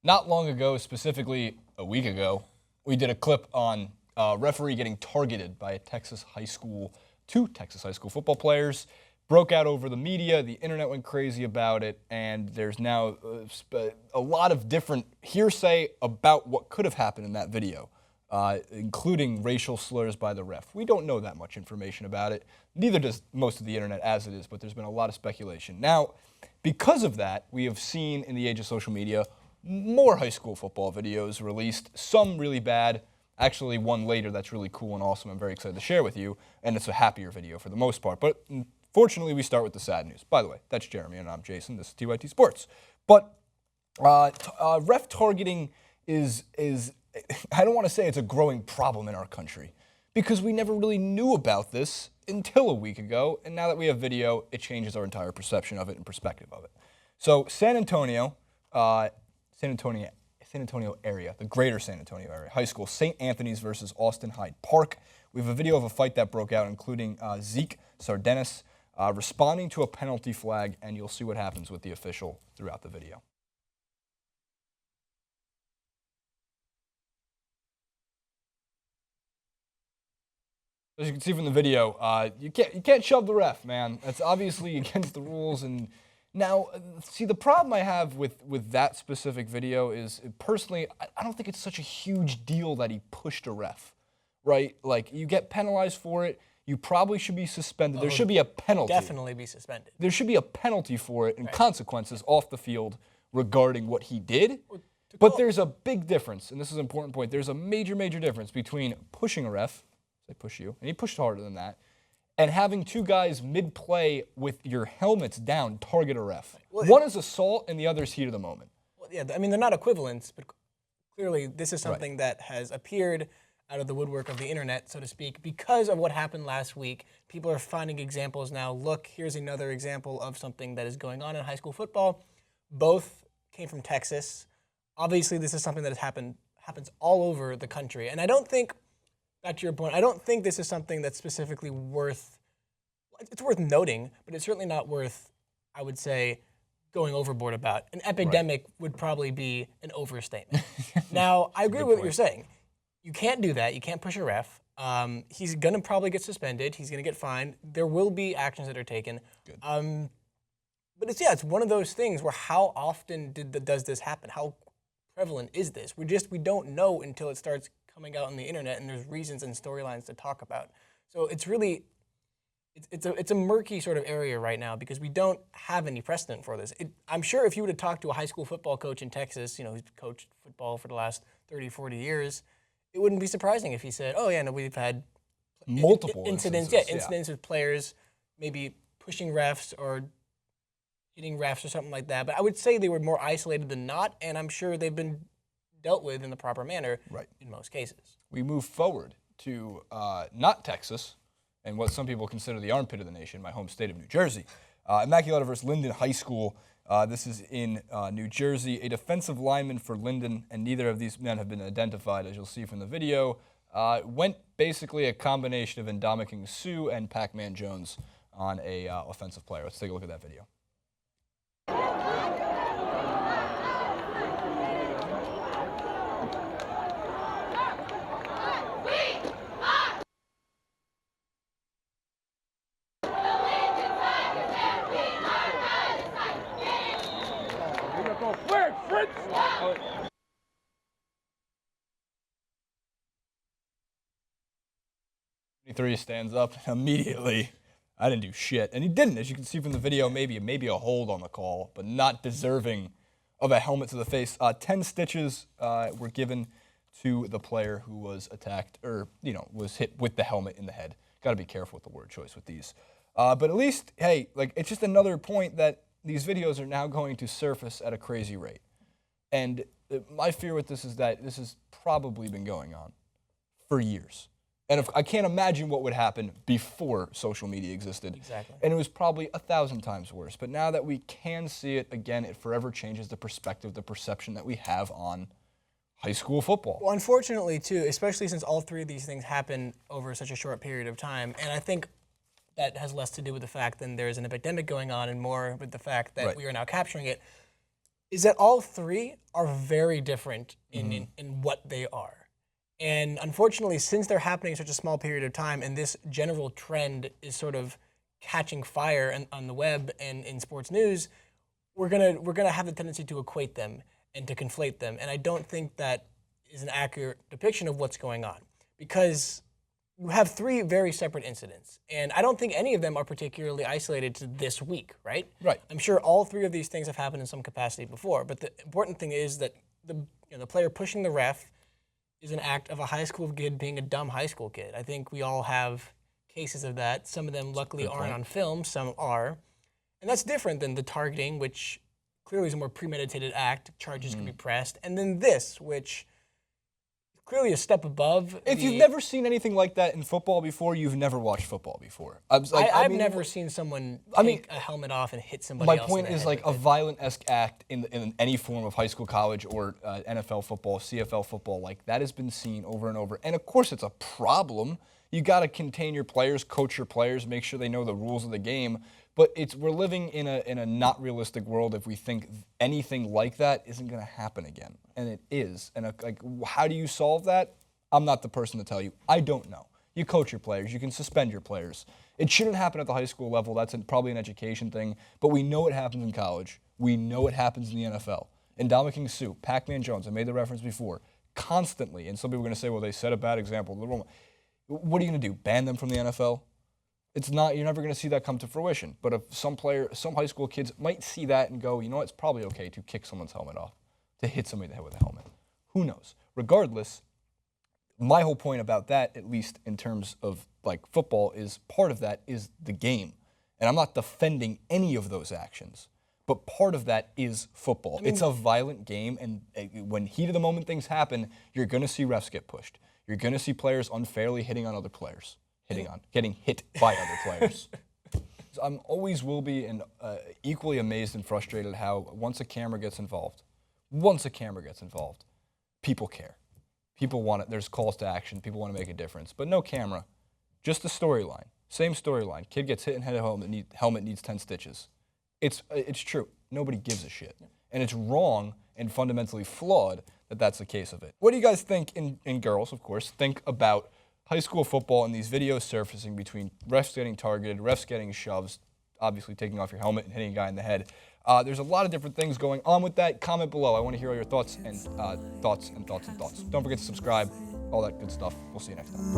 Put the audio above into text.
Not long ago, specifically a week ago, we did a clip on a referee getting targeted by two Texas high school football players. Broke out over the media, the internet went crazy about it, and there's now a lot of different hearsay about what could have happened in that video, including racial slurs by the ref. We don't know that much information about it. Neither does most of the internet as it is, but there's been a lot of speculation. Now, because of that, we have seen in the age of social media more high school football videos released, some really bad, actually one later that's really cool and awesome I'm very excited to share with you, and it's a happier video for the most part. But fortunately, we start with the sad news. By the way, that's Jeremy and I'm Jason. This is TYT Sports. But ref targeting is I don't want to say it's a growing problem in our country because we never really knew about this until a week ago, and now that we have video, it changes our entire perception of it and perspective of it. So San Antonio area, the greater San Antonio area, high school, St. Anthony's versus Austin Hyde Park. We have a video of a fight that broke out, including Zeke Sardenis responding to a penalty flag, and you'll see what happens with the official throughout the video. As you can see from the video, you can't shove the ref, man. That's obviously against the rules. And now, see, the problem I have with that specific video is, personally, I don't think it's such a huge deal that he pushed a ref, right? Like, you get penalized for it. You probably should be suspended. There should be a penalty. Definitely be suspended. There should be a penalty for it and consequences off the field regarding what he did. But there's a big difference, and this is an important point. There's a major, major difference between pushing a ref, they push you, and he pushed harder than that, and having two guys mid-play with your helmets down target a ref. Well, one is assault, and the other is heat of the moment. Well, yeah, I mean, they're not equivalents, but clearly this is something that has appeared out of the woodwork of the internet, so to speak, because of what happened last week. People are finding examples now. Look, here's another example of something that is going on in high school football. Both came from Texas. Obviously, this is something that happens all over the country, and I don't think, back to your point, I don't think this is something that's specifically worth, it's worth noting, but it's certainly not worth, I would say, going overboard about. An epidemic would probably be an overstatement. Now, I agree with what you're saying. You can't do that. You can't push a ref. He's going to probably get suspended. He's going to get fined. There will be actions that are taken. Good. But it's one of those things where how often does this happen? How prevalent is this? We don't know until it starts coming out on the internet, and there's reasons and storylines to talk about. So it's really, it's a murky sort of area right now because we don't have any precedent for this. I'm sure if you would have talked to a high school football coach in Texas, who's coached football for the last 30, 40 years, it wouldn't be surprising if he said, oh yeah, no, we've had multiple incidents. Yeah, incidents with players maybe pushing refs or hitting refs or something like that. But I would say they were more isolated than not, and I'm sure they've been dealt with in the proper manner in most cases. We move forward to not Texas and what some people consider the armpit of the nation, my home state of New Jersey. Immaculata versus Linden High School. This is in New Jersey. A defensive lineman for Linden, and neither of these men have been identified, as you'll see from the video, went basically a combination of Ndamukong Suh and Pac-Man Jones on a offensive player. Let's take a look at that video. 23 stands up immediately. I didn't do shit. And he didn't, as you can see from the video, maybe a hold on the call, but not deserving of a helmet to the face. 10 stitches were given to the player who was attacked, or, was hit with the helmet in the head. Got to be careful with the word choice with these. But at least, hey, it's just another point that these videos are now going to surface at a crazy rate. And my fear with this is that this has probably been going on for years. And I can't imagine what would happen before social media existed. Exactly. And it was probably 1,000 times worse. But now that we can see it again, it forever changes the perspective, the perception that we have on high school football. Well, unfortunately, too, especially since all three of these things happen over such a short period of time, and I think that has less to do with the fact that there's an epidemic going on and more with the fact that we are now capturing it. is that all three are very different in what they are. And unfortunately, since they're happening in such a small period of time, and this general trend is sort of catching fire on the web and in sports news, we're gonna have the tendency to equate them and to conflate them. And I don't think that is an accurate depiction of what's going on, because you have three very separate incidents, and I don't think any of them are particularly isolated to this week, right? Right. I'm sure all three of these things have happened in some capacity before, but the important thing is that the player pushing the ref is an act of a high school kid being a dumb high school kid. I think we all have cases of that. Some of them luckily aren't on film, some are. And that's different than the targeting, which clearly is a more premeditated act, charges can be pressed, and then this, which clearly a step above. If you've never seen anything like that in football before, you've never watched football before. I've never seen someone take a helmet off and hit somebody else. My point is like a violent-esque act in any form of high school, college, or NFL football, CFL football. Like that has been seen over and over. And of course, it's a problem. You got to contain your players, coach your players, make sure they know the rules of the game. But we're living in a not realistic world if we think anything like that isn't going to happen again, and it is. And like, how do you solve that? I'm not the person to tell you. I don't know. You coach your players. You can suspend your players. It shouldn't happen at the high school level. That's probably an education thing. But we know it happens in college. We know it happens in the NFL. Ndamukong Suh, Pac-Man Jones, I made the reference before, constantly. And some people are going to say, well, they set a bad example. What are you going to do? Ban them from the NFL? It's not. You're never going to see that come to fruition. But if some high school kids might see that and go, you know what, it's probably okay to kick someone's helmet off, to hit somebody in the head with a helmet. Who knows? Regardless, my whole point about that, at least in terms of like football, is part of that is the game. And I'm not defending any of those actions. But part of that is football. It's a violent game, and when heat of the moment things happen, you're going to see refs get pushed. You're going to see players unfairly hitting on other players. Getting hit by other players. I'm always will be and equally amazed and frustrated how once a camera gets involved, people care. People want it. There's calls to action. People want to make a difference. But no camera, just the storyline. Same storyline. Kid gets hit in head helmet needs 10 stitches. It's true. Nobody gives a shit. And it's wrong and fundamentally flawed that that's the case of it. What do you guys think, in girls, of course, think about high school football and these videos surfacing between refs getting targeted, refs getting shoves, obviously taking off your helmet and hitting a guy in the head? There's a lot of different things going on with that. Comment below. I want to hear all your thoughts and thoughts. Don't forget to subscribe, all that good stuff. We'll see you next time.